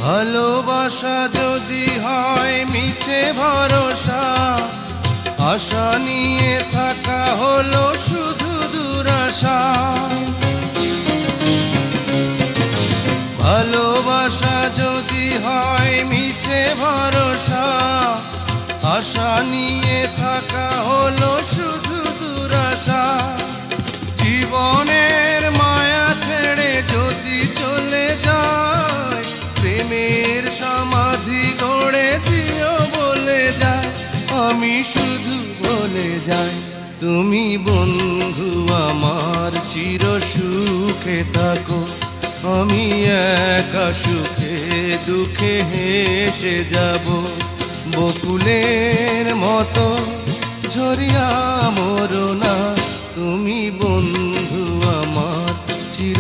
ভালোবাসা যদি হয় মিছে ভরসা, আশা নিয়ে থাকা হলো শুধু দুরাশা। ভালোবাসা যদি হয় মিছে ভরসা, আশা নিয়ে থাকা হলো শুধু দুরাশা। জীবনের মায়া ছেড়ে যদি চলে যায়, প্রেমের সমাধি গড়ে দিও বলে যায়। আমি শুধু বলে যাই, তুমি বন্ধু আমার চির সুখে থাকো। আমি একা সুখে দুঃখে হেসে যাব, বকুলের মতো ঝরিয়া মরো না। তুমি বন্ধু আমার চির